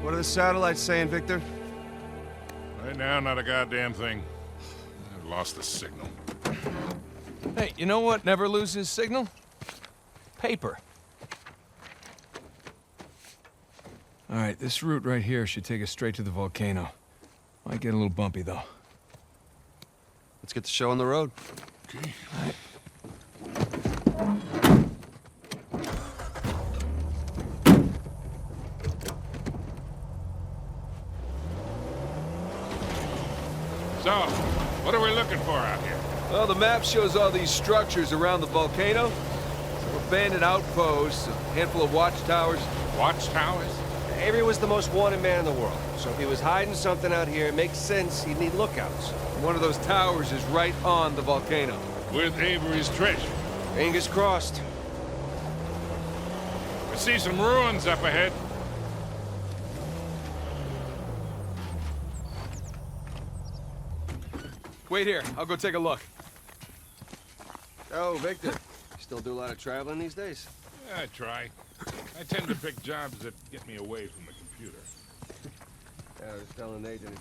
What are the satellites saying, Victor? Right now, not a goddamn thing. I've lost the signal. Hey, you know what never loses signal? Paper. All right, this route right here should take us straight to the volcano. Might get a little bumpy, though. Let's get the show on the road. Okay. All right. So, what are we looking for out here? Well, the map shows all these structures around the volcano. Some abandoned outposts, a handful of watchtowers. Watchtowers? Avery was the most wanted man in the world, so if he was hiding something out here, it makes sense he'd need lookouts. One of those towers is right on the volcano. With Avery's treasure. Fingers crossed. I see some ruins up ahead. Wait here, I'll go take a look. Oh, Victor. You still do a lot of traveling these days? Yeah, I try. I tend to pick jobs that get me away from the computer. Yeah, I was telling Nathan,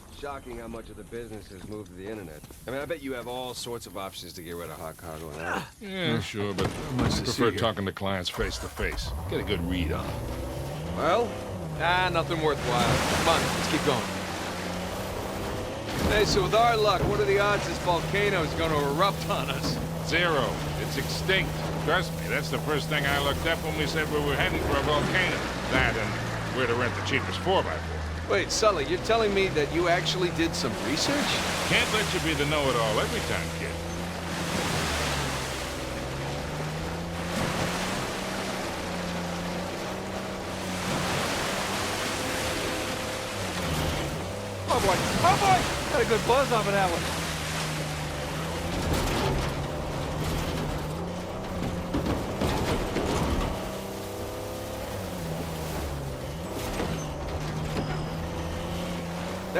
it's shocking how much of the business has moved to the internet. I mean, I bet you have all sorts of options to get rid of hot cargo now. Yeah, sure, but I prefer talking to clients face to face. Get a good read on them. Well, Nothing worthwhile. Come on, let's keep going. Hey, so with our luck, what are the odds this volcano is going to erupt on us? 0. It's extinct. Trust me, that's the first thing I looked up when we said we were heading for a volcano. That and where to rent the cheapest 4x4. Wait, Sully, you're telling me that you actually did some research? Can't let you be the know-it-all every time, kid. Oh boy, oh boy! Got a good buzz off of that one.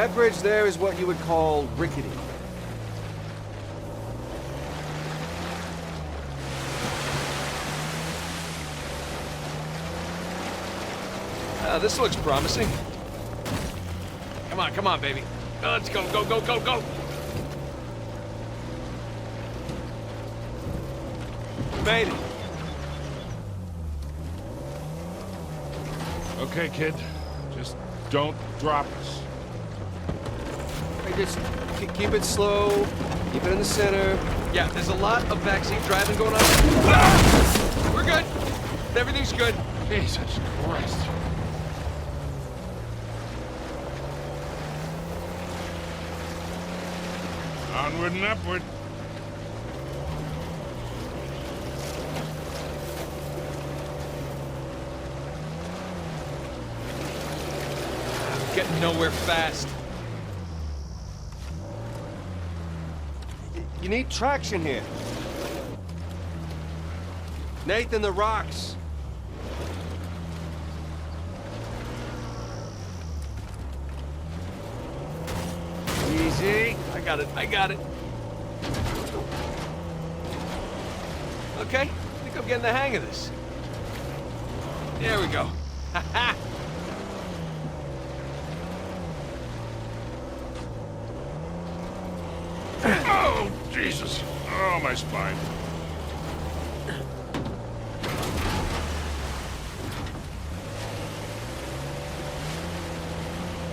that bridge there is what you would call rickety. This looks promising. Come on, baby. Let's go, go, go, go, go! Made it. Okay, kid. Just don't drop us. Hey, just keep it slow, keep it in the center. Yeah, there's a lot of backseat driving going on. Ah! We're good. Everything's good. Jesus Christ. Onward and upward. Getting nowhere fast. You need traction here. Nathan, the rocks. Easy. I got it. Okay, I think I'm getting the hang of this. There we go. Ha-ha! Oh, Jesus. Oh, my spine.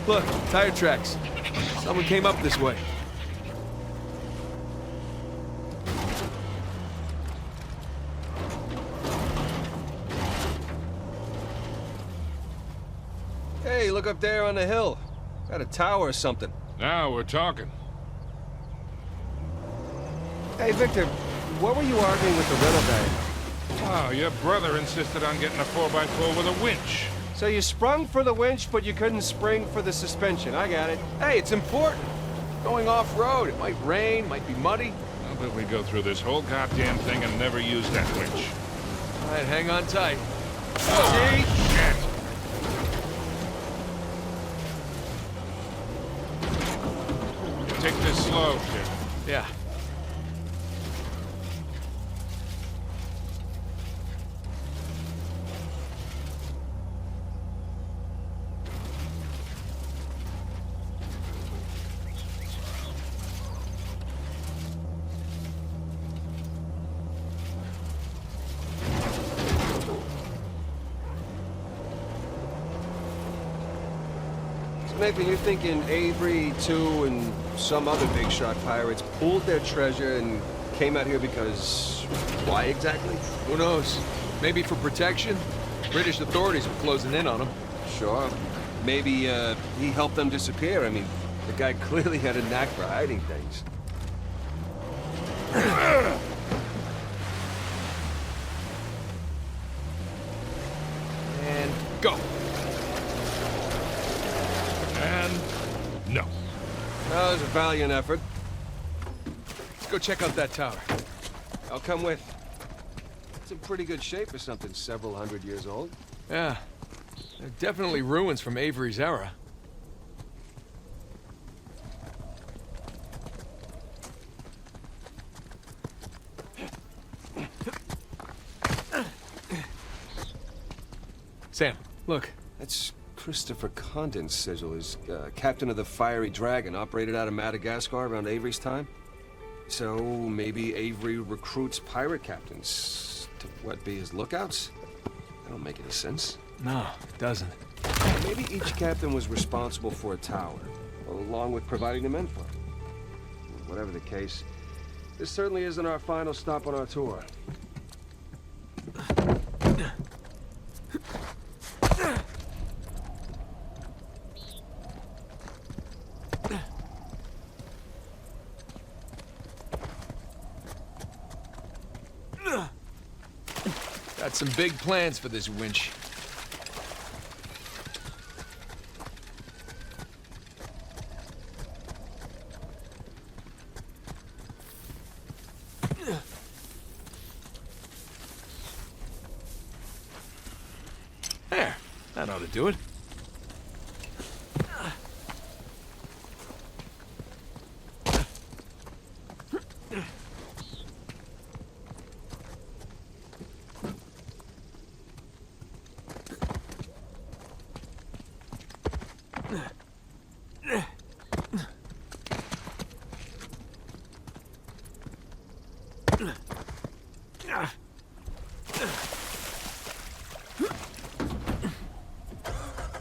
Look, tire tracks. Someone came up this way. Hey, look up there on the hill. Got a tower or something. Now we're talking. Hey, Victor, what were you arguing with the rental guy? Oh, your brother insisted on getting a 4x4 with a winch. So you sprung for the winch, but you couldn't spring for the suspension. I got it. Hey, it's important. Going off-road, it might rain, might be muddy. I'll bet we go through this whole goddamn thing and never use that winch. All right, hang on tight. Oh, shit! Take this slow, kid. Yeah. So, Nathan, you're thinking Avery, too, and some other big shot pirates pooled their treasure and came out here because... why exactly? Who knows? Maybe for protection? British authorities were closing in on them. Sure. Maybe, he helped them disappear. I mean, the guy clearly had a knack for hiding things. And go. And no. That was a valiant effort. Let's go check out that tower. I'll come with. It's in pretty good shape for something several hundred years old. Yeah. They're definitely ruins from Avery's era. Sam, look. That's Christopher Condon's sigil. He's captain of the Fiery Dragon, operated out of Madagascar around Avery's time. So maybe Avery recruits pirate captains to, what, be his lookouts? That don't make any sense. No, it doesn't. Maybe each captain was responsible for a tower, along with providing them info. Whatever the case, this certainly isn't our final stop on our tour. Got some big plans for this winch. There, that ought to do it.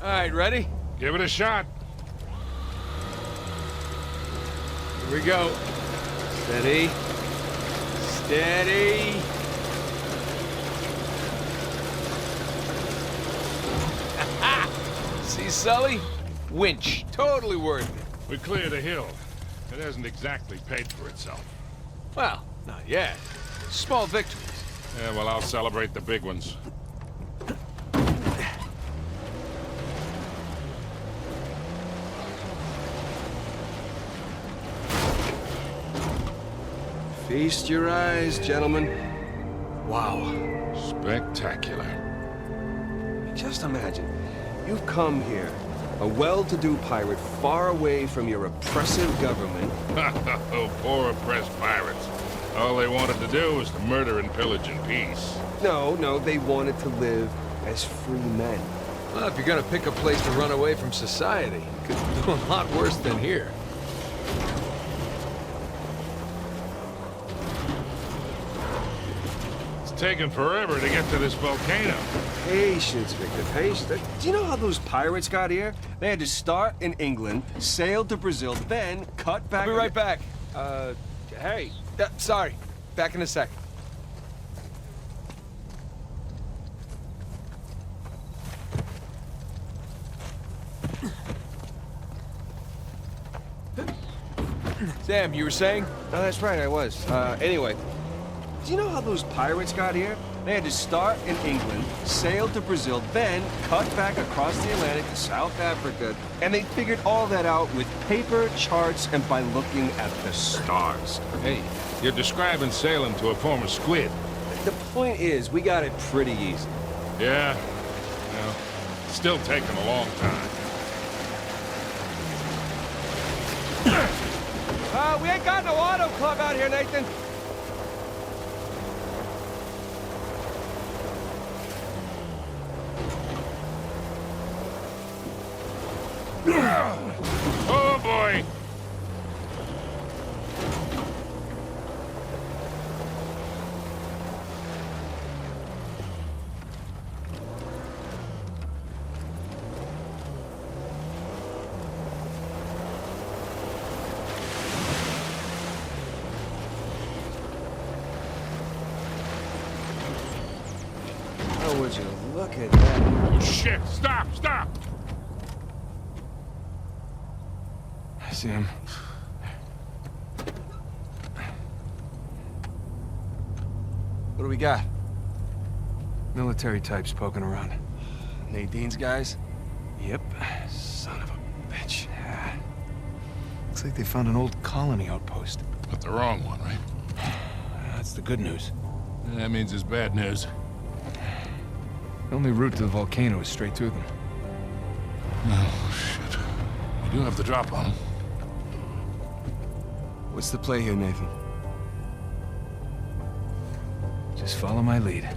All right, ready? Give it a shot. Here we go. Steady. Steady. See, Sully? Winch. Totally worth it. We cleared a hill. It hasn't exactly paid for itself. Well, not yet. Small victories. Yeah, well, I'll celebrate the big ones. Feast your eyes, gentlemen. Wow. Spectacular. Just imagine, you've come here, a well-to-do pirate far away from your oppressive government. Oh, poor oppressed pirates. All they wanted to do was to murder and pillage in peace. No, they wanted to live as free men. Well, if you're gonna pick a place to run away from society, you could do a lot worse than here. It's taken forever to get to this volcano. Patience, Victor, patience. Do you know how those pirates got here? They had to start in England, sailed to Brazil, then cut back... I'll be right back. Hey. Sorry. Back in a sec. Sam, you were saying? Oh, that's right, I was. Anyway, do you know how those pirates got here? They had to start in England, sailed to Brazil, then cut back across the Atlantic to South Africa, and they figured all that out with paper, charts, and by looking at the stars. Hey, you're describing sailing to a former squid. The point is, we got it pretty easy. Yeah. Well, still taking a long time. We ain't got no auto club out here, Nathan. Oh, boy! would you look at that? Oh, shit! Stop! Stop! I see him. What do we got? Military types poking around. Nadine's guys? Yep. Son of a bitch. Yeah. Looks like they found an old colony outpost. But the wrong one, right? That's the good news. That means it's bad news. The only route to the volcano is straight through them. Oh, shit. We do have to drop on them. What's the play here, Nathan? Just follow my lead.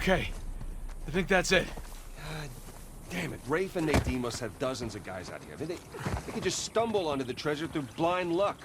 Okay. I think that's it. God damn it. Rafe and Nadine must have dozens of guys out here. I mean, they could just stumble onto the treasure through blind luck.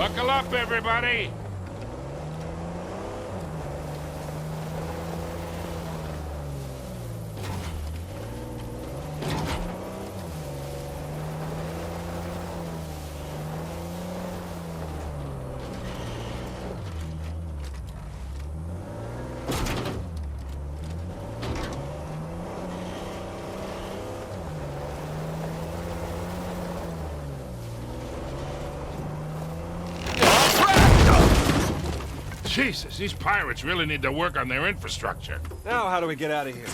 Buckle up, everybody! Jesus, these pirates really need to work on their infrastructure. Now, how do we get out of here?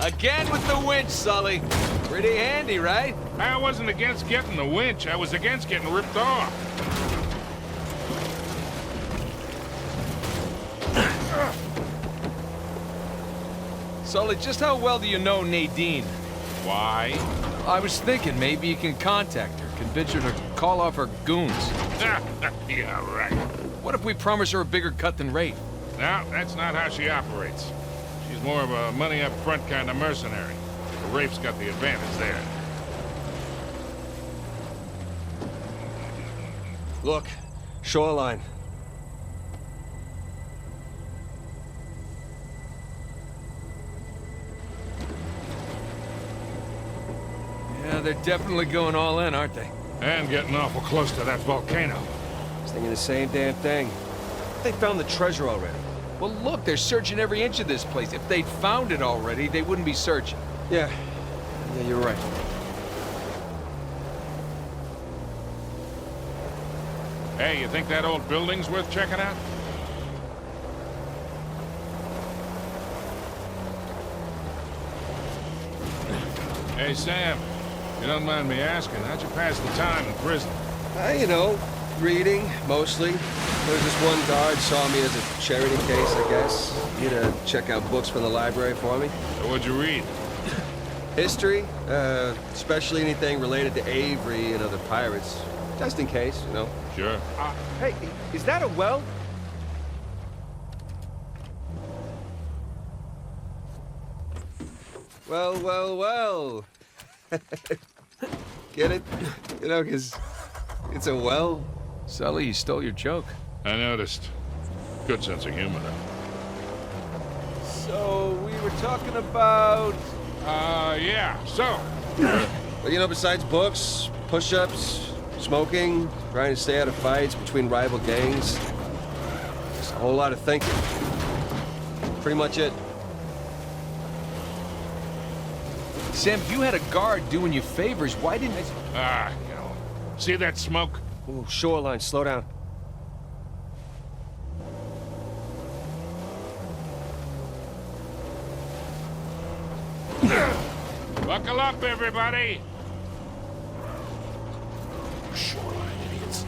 Again with the winch, Sully. Pretty handy, right? I wasn't against getting the winch. I was against getting ripped off. Sully, just how well do you know Nadine? Why? I was thinking maybe you can contact her, convince her to call off her goons. Yeah, right. What if we promise her a bigger cut than Rafe? No, that's not how she operates. She's more of a money-up-front kind of mercenary. Rafe's got the advantage there. Look, shoreline. Yeah, they're definitely going all in, aren't they? And getting awful close to that volcano. I was thinking the same damn thing. They found the treasure already. Well, look, they're searching every inch of this place. If they'd found it already, they wouldn't be searching. Yeah, you're right. Hey, you think that old building's worth checking out? Hey, Sam, you don't mind me asking, how'd you pass the time in prison? You know, reading, mostly. There's this one guard saw me as a charity case, I guess. He had to check out books from the library for me. So what'd you read? History, especially anything related to Avery and other pirates. Just in case, you know. Sure. Hey, is that a well? Well, well, well. Get it? You know, 'cause it's a well. Sully, you stole your joke. I noticed. Good sense of humor, though. So, we were talking about... Yeah, so. Well, you know, besides books, push-ups, smoking, trying to stay out of fights between rival gangs, just a whole lot of thinking. Pretty much it. Sam, you had a guard doing you favors. Why didn't I... You know. See that smoke? Ooh, shoreline, slow down. Buckle up, everybody! Shoreline idiots.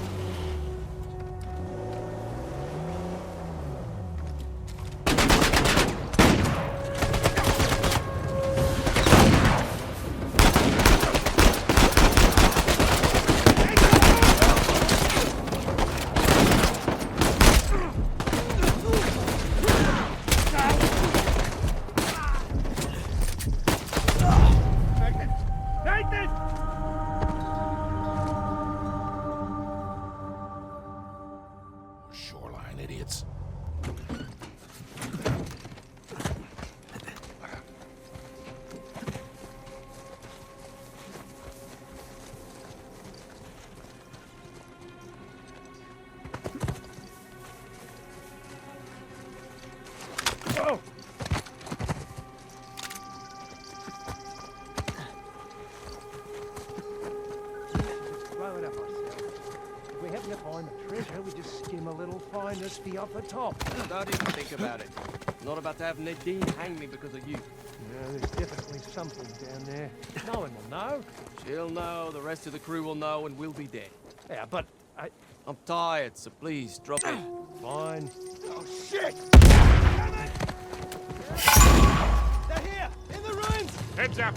Shoreline idiots. Be off the top. Don't even think about it. I'm not about to have Nadine hang me because of you. Yeah, there's definitely something down there. No one will know. She'll know, the rest of the crew will know, and we'll be dead. Yeah, but I'm tired, so please, drop it. Fine. Oh, shit! Heads up!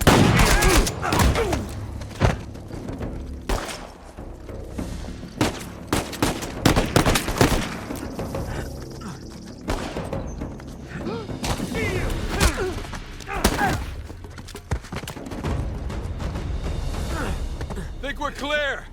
Think we're clear.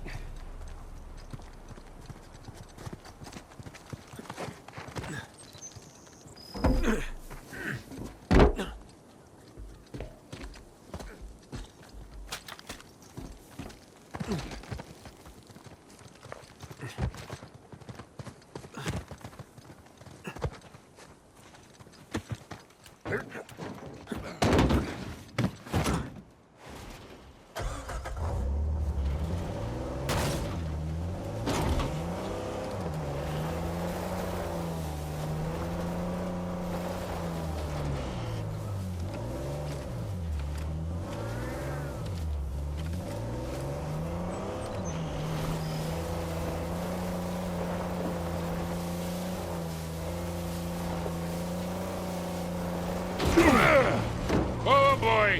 Oh, boy!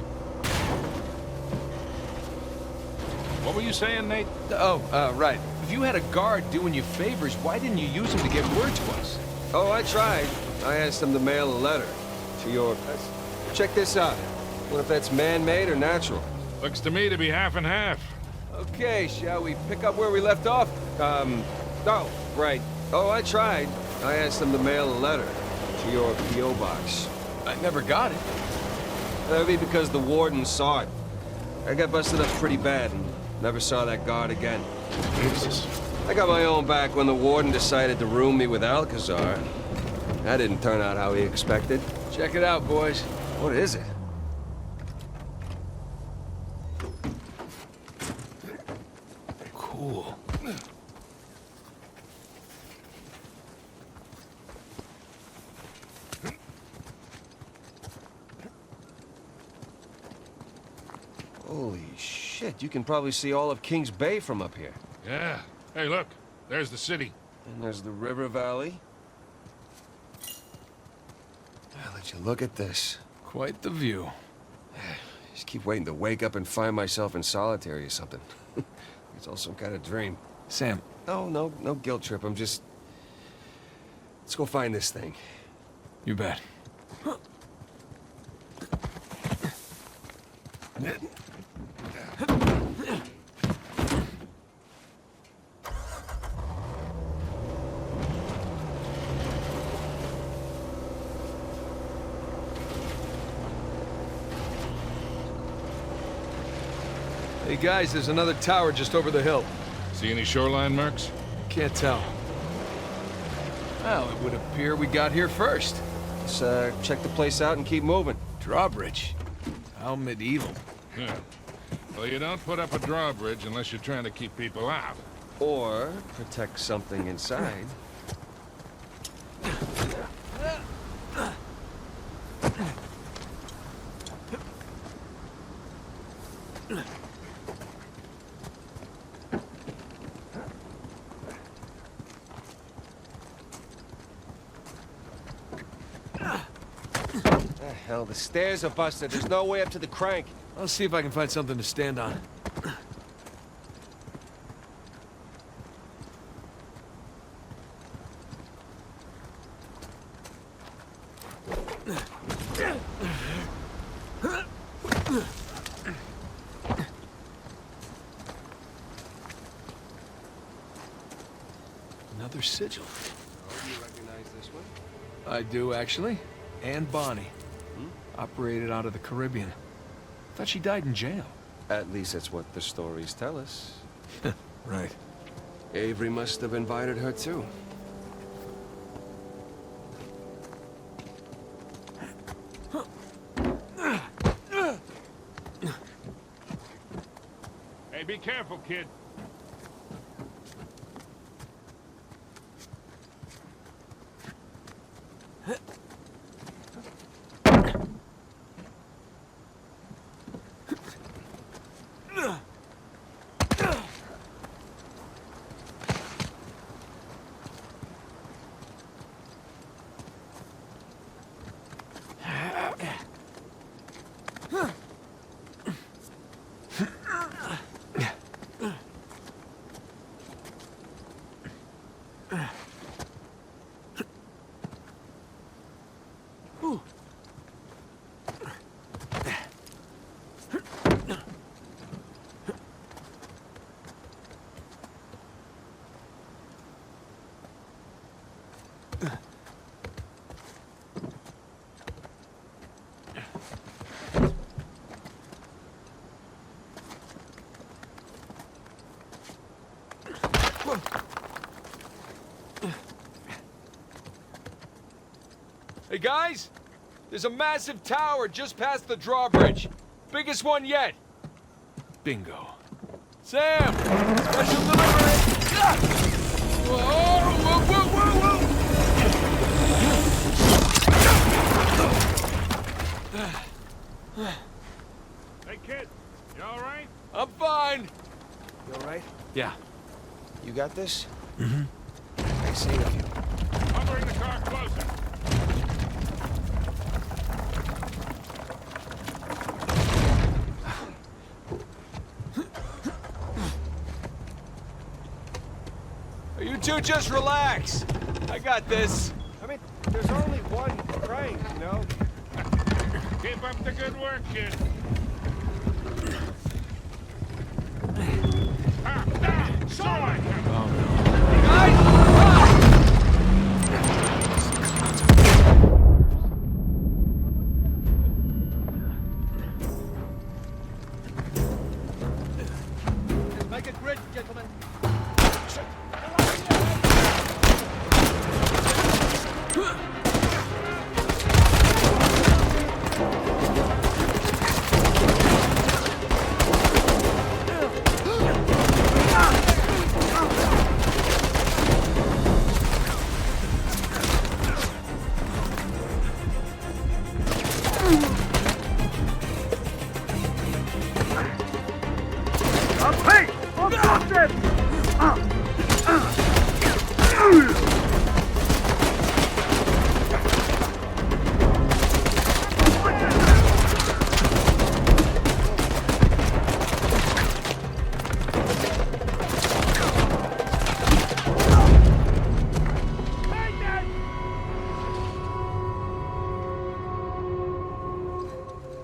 What were you saying, Nate? Right. If you had a guard doing you favors, why didn't you use him to get word to us? Oh, I tried. I asked them to mail a letter to your... Check this out. Wonder if that's man-made or natural. Looks to me to be half and half. Okay, shall we pick up where we left off? Oh, right. Oh, I tried. I asked them to mail a letter to your P.O. box. I never got it. That'd be because the warden saw it. I got busted up pretty bad and never saw that guard again. Jesus. I got my own back when the warden decided to room me with Alcazar. That didn't turn out how he expected. Check it out, boys. What is it? Cool. Holy shit, you can probably see all of Kings Bay from up here. Yeah. Hey, look. There's the city. And there's the river valley. I'll let you look at this. Quite the view. Just keep waiting to wake up and find myself in solitary or something. It's all some kind of dream. Sam. No guilt trip. I'm just... Let's go find this thing. You bet. Hey guys, there's another tower just over the hill. See any shoreline marks? Can't tell. Well, it would appear we got here first. Let's check the place out and keep moving. Drawbridge. How medieval. Yeah. Well, you don't put up a drawbridge unless you're trying to keep people out. Or protect something inside. Hell, the stairs are busted. There's no way up to the crank. I'll see if I can find something to stand on. Another sigil. Oh, you recognize this one? I do, actually. Anne Bonny. Operated out of the Caribbean. Thought she died in jail. At least that's what the stories tell us. Right. Avery must have invited her too. Hey, be careful, kid. Hey guys, there's a massive tower just past the drawbridge. Biggest one yet. Bingo. Sam! Special delivery! Ah! Whoa, whoa, whoa, whoa, whoa! Hey, kid, you all right? I'm fine. You all right? Yeah. You got this? Mm-hmm. I see with you. I'll bring the car closer. You two just relax. I got this. I mean, there's only one crank, you know? Keep up the good work, kid. Shoreline camera. Guys! Make it grid, gentlemen.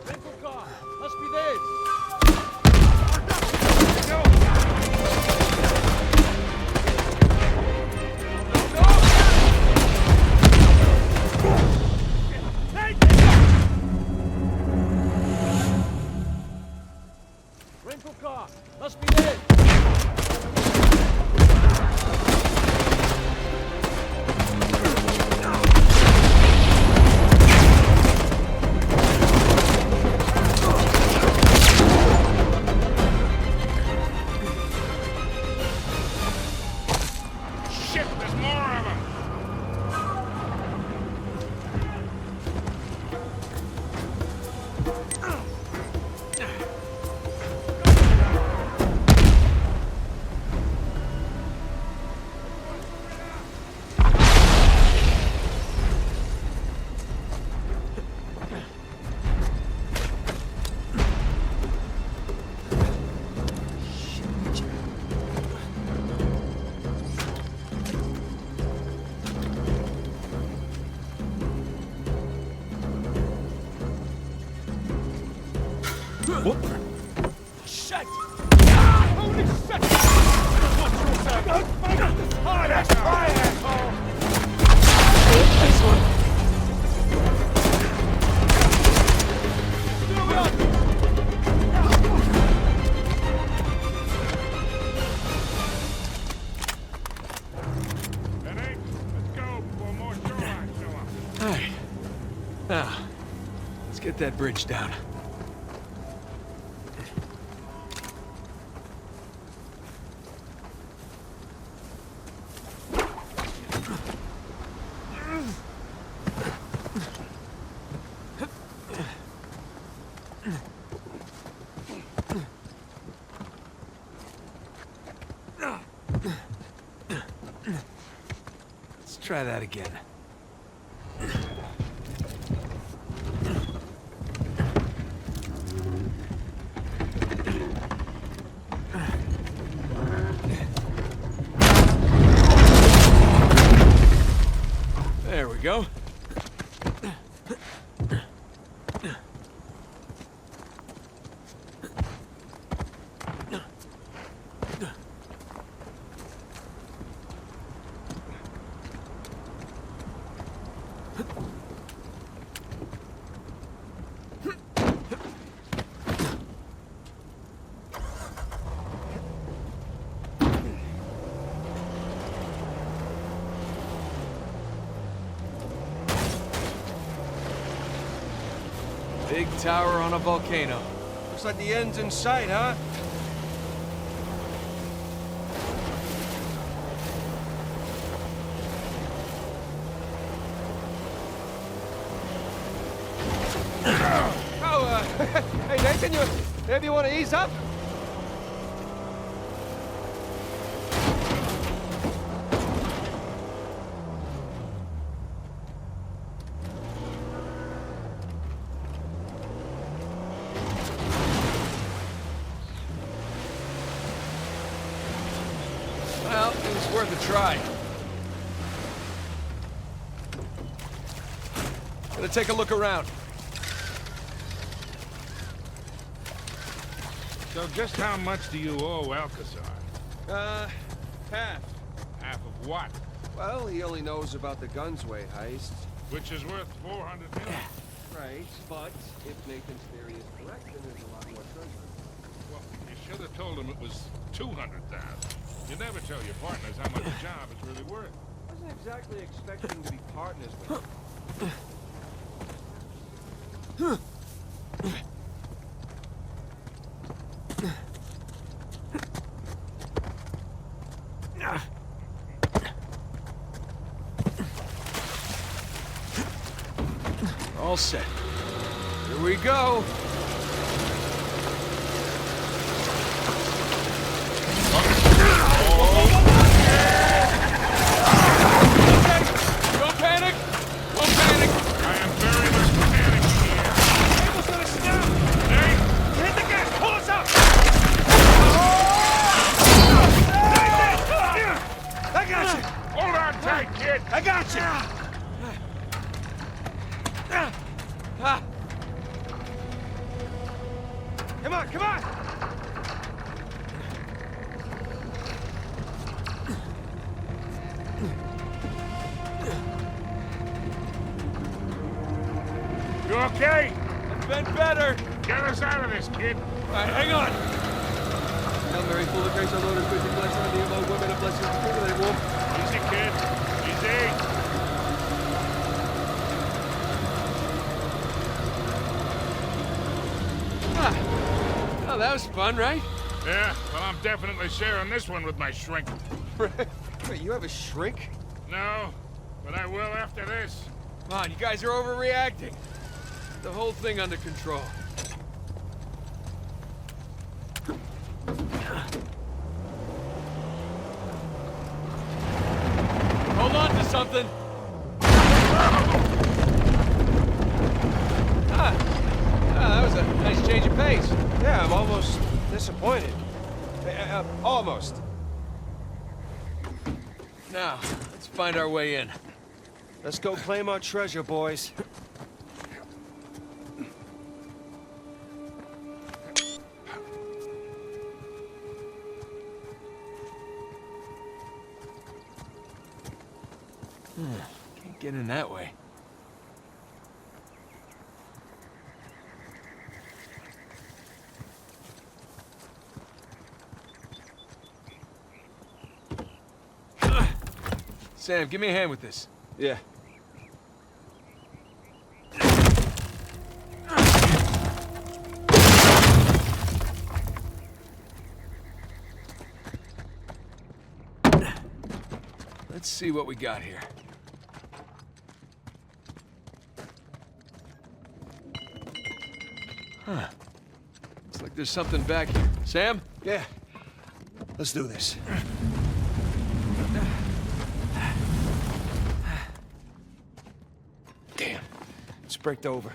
Rental car. Must be theirs. Rental car. Must be theirs. Shit, there's more of them. Shit! Holy shit! Watch yourself! Don't fight us! Hard ass! Fire, asshole! This one. Still up! That ain't. Let's go before more shoreline show up. All right. Now, let's get that bridge down. Let's try that again. There we go. Big tower on a volcano. Looks like the end's in sight, huh? Oh, hey Nathan, maybe you want to ease up? Well, it was worth a try. Gonna take a look around. So just how much do you owe Alcazar? Half. Half of what? Well, he only knows about the Gunsway heist. Which is worth 400 million. Right, but if Nathan's theory is correct, then there's a lot more treasure. Well, you should have told him it was 200,000. You never tell your partners how much a job is really worth. I wasn't exactly expecting to be partners with him. All set. Here we go. Don't panic! Don't panic! I am very much panicking here. Cable's gonna snap! Hey! Hit the gas! Pull us up! I got you! Hold on tight, kid! I got you! Come on, come on! You okay? It's been better. Get us out of this, kid. All right, hang on. Hail Mary, full of grace, our Lord is with thee, blessed are thee among women, and blessed is the fruit of thy womb. Easy, kid. Easy. Oh, that was fun, right? Yeah, well, I'm definitely sharing this one with my shrink. Wait, you have a shrink? No, but I will after this. Come on, you guys are overreacting. Get the whole thing under control. Hold on to something. That was a nice change of pace. Yeah, I'm almost disappointed. Almost. Now, let's find our way in. Let's go claim our treasure, boys. Can't get in that way. Sam, give me a hand with this. Yeah. Let's see what we got here. Huh. Looks like there's something back here. Sam? Yeah. Let's do this. Damn. It's braked over.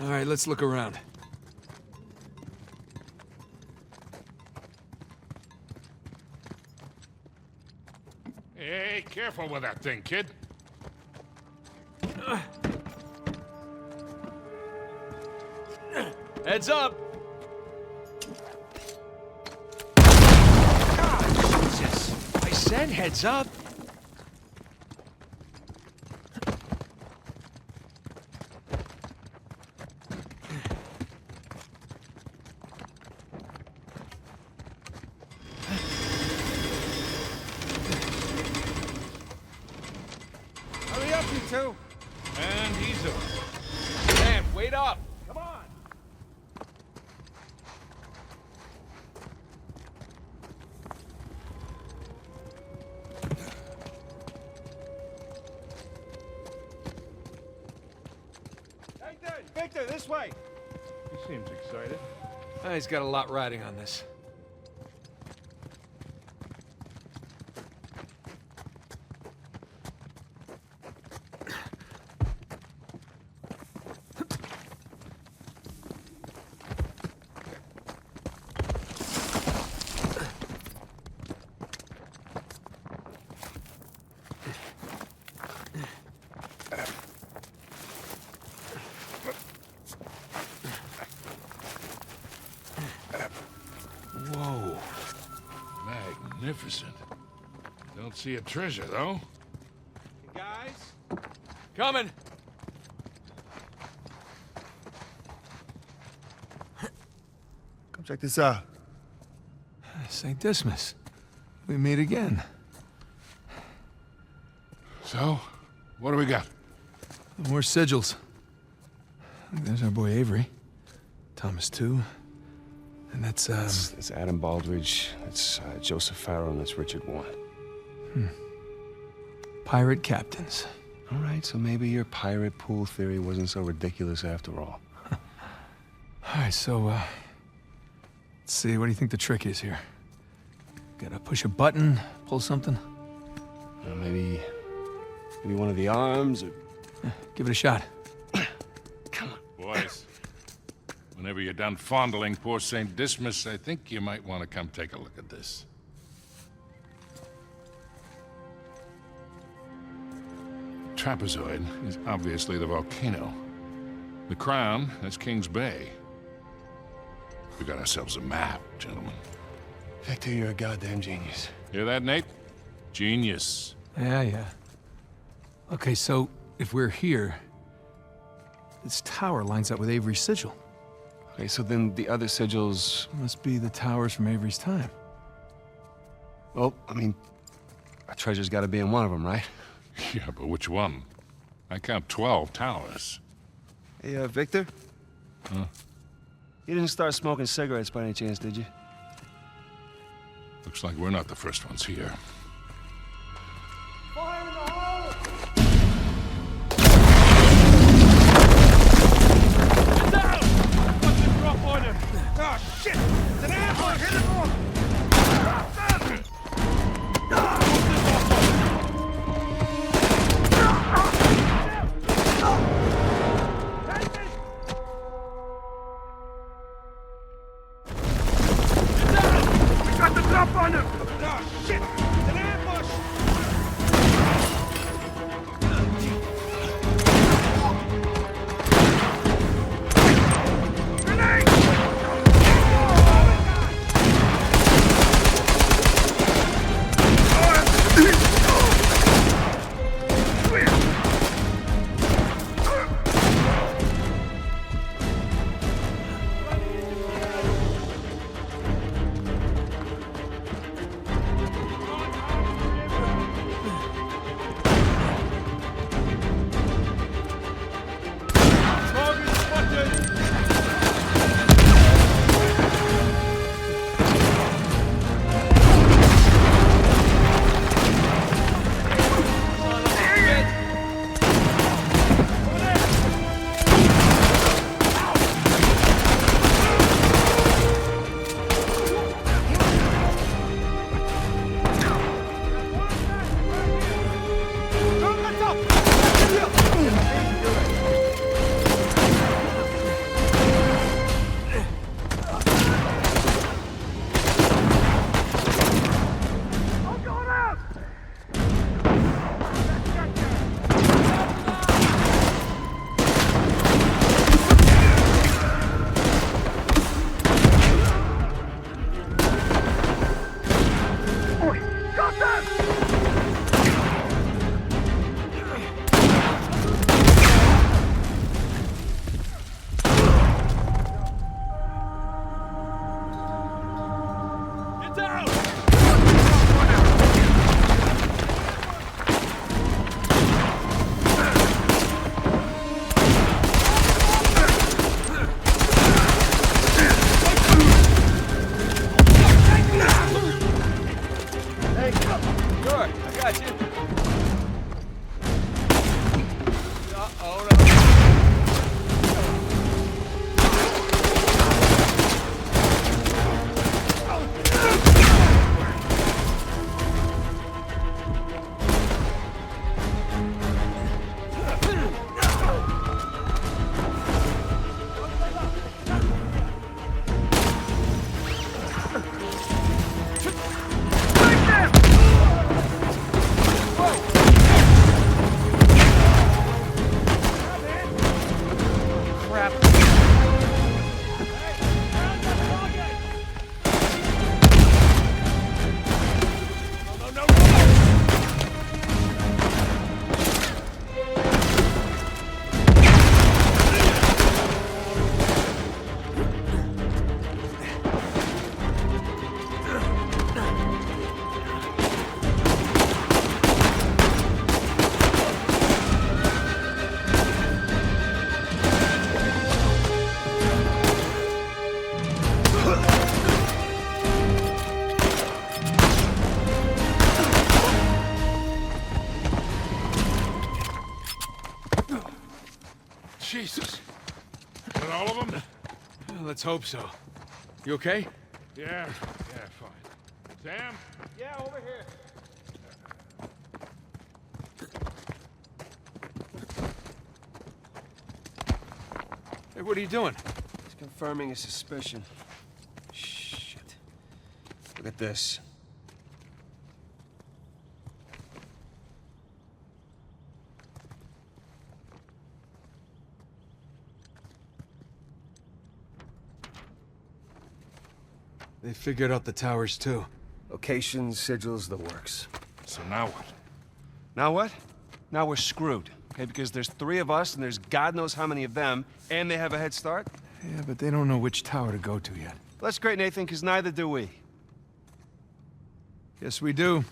All right, let's look around. Hey, careful with that thing, kid. Heads up! Jesus! I said heads up! Hurry up, you two. And he's up. Sam, wait up! Come on! Victor, this way! He seems excited. He's got a lot riding on this. Whoa. Magnificent. Don't see a treasure, though. Guys? Coming! Come check this out. St. Dismas. We meet again. So, what do we got? More sigils. There's our boy Avery. Thomas, too. And that's, That's Adam Baldridge, that's Joseph Farrow, and that's Richard Warren. pirate captains. All right, so maybe your pirate pool theory wasn't so ridiculous after all. All right, so, let's see, what do you think the trick is here? Gotta push a button, pull something? Maybe one of the arms, or... Give it a shot. Boys, whenever you're done fondling poor St. Dismas, I think you might want to come take a look at this. Trapezoid is obviously the volcano. The crown is King's Bay. We got ourselves a map, gentlemen. Victor, you're a goddamn genius. Hear that, Nate? Genius. Yeah. Okay, so, if we're here, this tower lines up with Avery's sigil. Okay, so then the other sigils... Must be the towers from Avery's time. Well, I mean, a treasure's gotta be in one of them, right? Yeah, but which one? I count 12 towers. Hey, Victor? Huh? You didn't start smoking cigarettes by any chance, did you? Looks like we're not the first ones here. Fire in the hole! Get down! What's the drop on him? Oh, shit! It's an ambush! Hit him off! We got the drop on him! Oh, shit! It's an Jesus. Is that all of them? Well, let's hope so. You okay? Yeah, fine. Sam? Yeah, over here. Hey, what are you doing? He's confirming his suspicion. Shit. Look at this. They figured out the towers, too. Locations, sigils, the works. So now what? Now what? Now we're screwed. Okay, because there's 3 of us, and there's God knows how many of them, and they have a head start? Yeah, but they don't know which tower to go to yet. Well, that's great, Nathan, because neither do we. Yes, we do.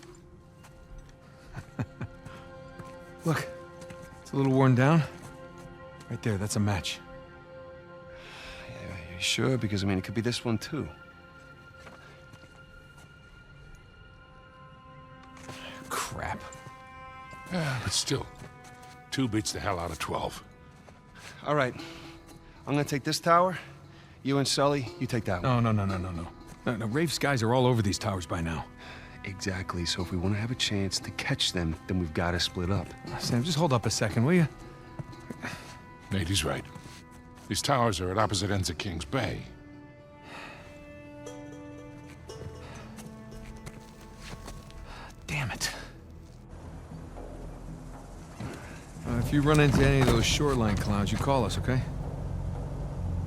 Look, it's a little worn down. Right there, that's a match. Yeah, you sure? Because, I mean, it could be this one, too. Crap. But still, 2 beats the hell out of 12. All right. I'm gonna take this tower. You and Sully, you take that one. No, Rafe's guys are all over these towers by now. Exactly. So if we want to have a chance to catch them, then we've got to split up. Sam, just hold up a second, will you? Nate, he's right. These towers are at opposite ends of Kings Bay. Damn it. If you run into any of those shoreline clowns, you call us, okay?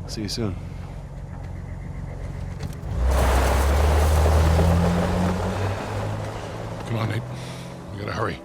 See you soon. Come on, Nate. We gotta hurry.